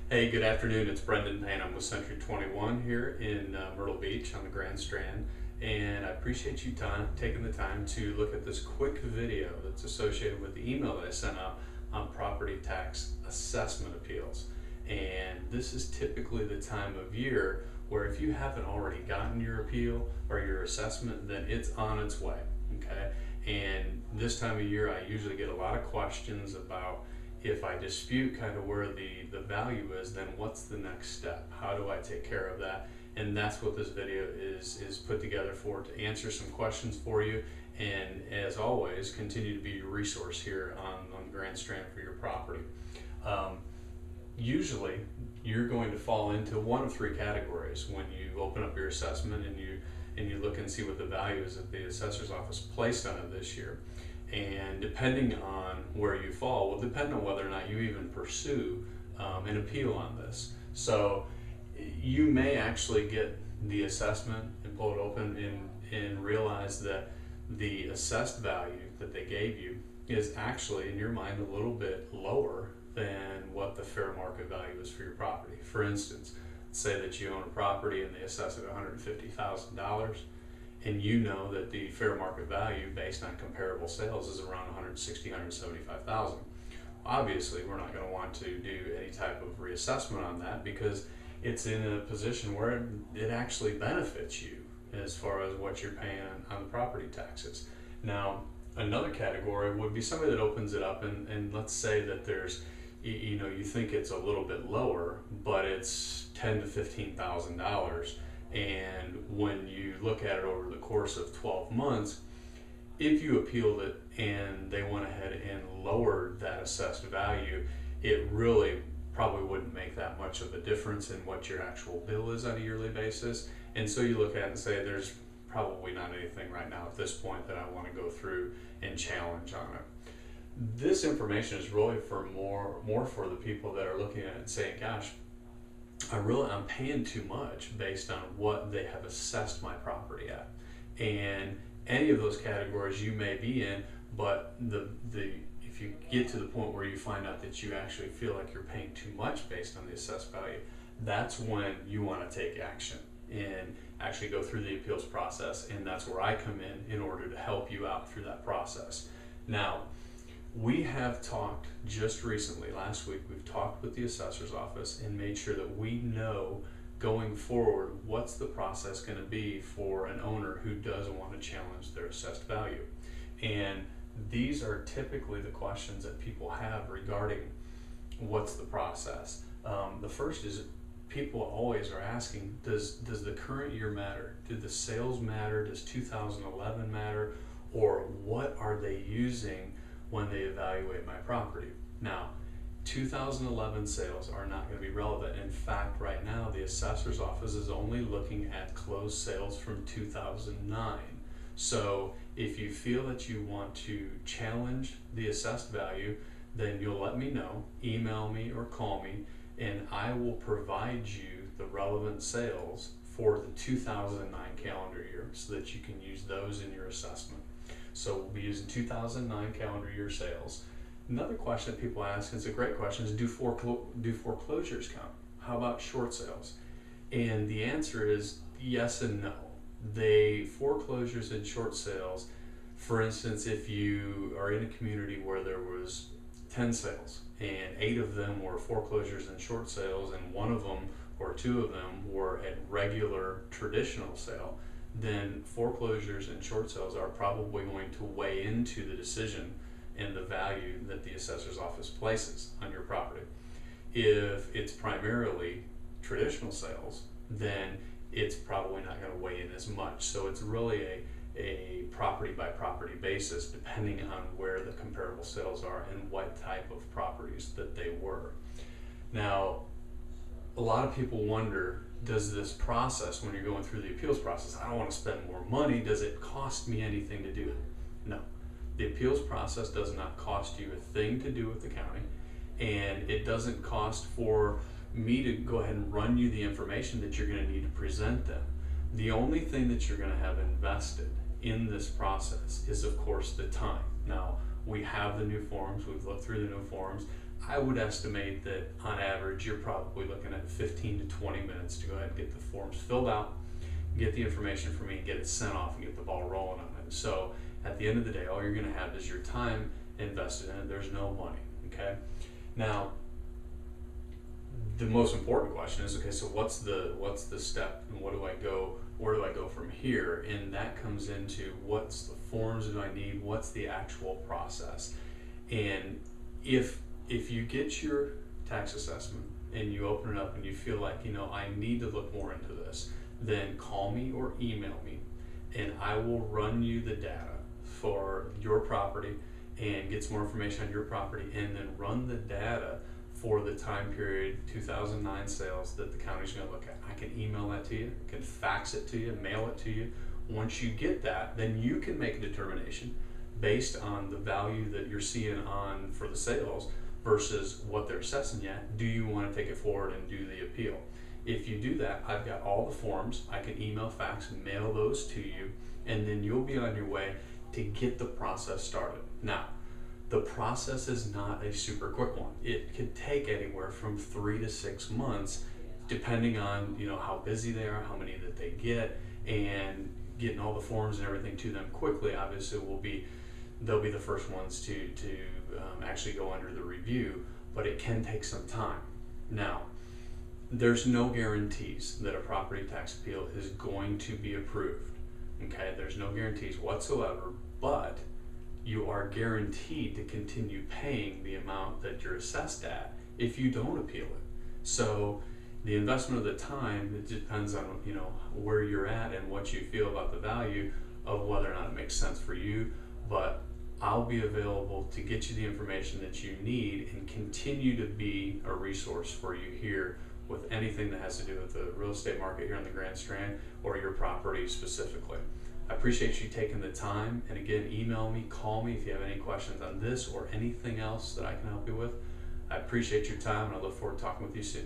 Hey, good afternoon. It's Brendan Payne. I'm with Century 21 here in Myrtle Beach on the Grand Strand, and I appreciate you taking the time to look at this quick video that's associated with the email that I sent out on property tax assessment appeals. And this is typically the time of year where if you haven't already gotten your appeal or your assessment, then it's on its way, okay? And this time of year, I usually get a lot of questions about if I dispute kind of where the value is, then what's the next step? How do I take care of that? And that's what this video is put together for, to answer some questions for you. And as always, continue to be your resource here on the Grand Strand for your property. Usually, you're going to fall into one of three categories when you open up your assessment and you look and see what the value is that the assessor's office placed on it this year. And depending on where you fall will depend on whether or not you even pursue an appeal on this. So you may actually get the assessment and pull it open and realize that the assessed value that they gave you is actually, in your mind, a little bit lower than what the fair market value is for your property. For instance, say that you own a property and they assess it $150,000. And you know that the fair market value based on comparable sales is around $160,000, $175,000. Obviously, we're not going to want to do any type of reassessment on that because it's in a position where it actually benefits you as far as what you're paying on the property taxes. Now, another category would be somebody that opens it up and let's say that there's, you think it's a little bit lower, but it's $10,000 to $15,000. And when you look at it over the course of 12 months, if you appealed it and they went ahead and lowered that assessed value, it really probably wouldn't make that much of a difference in what your actual bill is on a yearly basis. And so you look at it and say, there's probably not anything right now at this point that I want to go through and challenge on it. This information is really for more for the people that are looking at it and saying, gosh, I'm paying too much based on what they have assessed my property at. And any of those categories you may be in, but if you get to the point where you find out that you actually feel like you're paying too much based on the assessed value, that's when you want to take action and actually go through the appeals process. And that's where I come in order to help you out through that process. Now, we have talked just recently, last week, we've talked with the assessor's office and made sure that we know going forward what's the process going to be for an owner who doesn't want to challenge their assessed value. And these are typically the questions that people have regarding what's the process. The first is people always are asking, does the current year matter? Did the sales matter? Does 2011 matter? Or what are they using when they evaluate my property? Now, 2011 sales are not going to be relevant. In fact, right now, the assessor's office is only looking at closed sales from 2009. So if you feel that you want to challenge the assessed value, then you'll let me know, email me or call me, and I will provide you the relevant sales for the 2009 calendar year so that you can use those in your assessment. So we'll be using 2009 calendar year sales. Another question that people ask, and it's a great question, is do foreclosures count? How about short sales? And the answer is yes and no. Foreclosures and short sales, for instance, if you are in a community where there was 10 sales and 8 of them were foreclosures and short sales and 1 of them or 2 of them were at regular traditional sale, then foreclosures and short sales are probably going to weigh into the decision and the value that the assessor's office places on your property. If it's primarily traditional sales, then it's probably not going to weigh in as much. So it's really a property by property basis depending on where the comparable sales are and what type of properties that they were. Now, a lot of people wonder, does this process, when you're going through the appeals process, I don't want to spend more money, does it cost me anything to do it? No. The appeals process does not cost you a thing to do with the county, and it doesn't cost for me to go ahead and run you the information that you're going to need to present them. The only thing that you're going to have invested in this process is, of course, the time. Now, we have the new forms, we've looked through the new forms. I would estimate that on average you're probably looking at 15 to 20 minutes to go ahead and get the forms filled out, get the information from me, and get it sent off and get the ball rolling on it. So at the end of the day, all you're going to have is your time invested in it. There's no money. Okay. Now, the most important question is, okay, so what's the step, and where do I go from here? And that comes into, what's the forms do I need, what's the actual process. And if you get your tax assessment and you open it up and you feel like, I need to look more into this, then call me or email me, and I will run you the data for your property and get some more information on your property, and then run the data for the time period 2009 sales that the county's going to look at. I can email that to you, can fax it to you, mail it to you. Once you get that, then you can make a determination based on the value that you're seeing on for the sales versus what they're assessing you at. Do you want to take it forward and do the appeal? If you do that, I've got all the forms. I can email, fax, and mail those to you, and then you'll be on your way to get the process started. Now, the process is not a super quick one. It could take anywhere from 3 to 6 months, depending on how busy they are, how many that they get, and getting all the forms and everything to them quickly. Obviously, they'll be the first ones to actually go under the review, but it can take some time. Now, there's no guarantees that a property tax appeal is going to be approved. Okay, there's no guarantees whatsoever, but you are guaranteed to continue paying the amount that you're assessed at if you don't appeal it. So the investment of the time, it depends on where you're at and what you feel about the value of whether or not it makes sense for you. But I'll be available to get you the information that you need and continue to be a resource for you here with anything that has to do with the real estate market here on the Grand Strand or your property specifically. I appreciate you taking the time, and again, email me, call me if you have any questions on this or anything else that I can help you with. I appreciate your time, and I look forward to talking with you soon.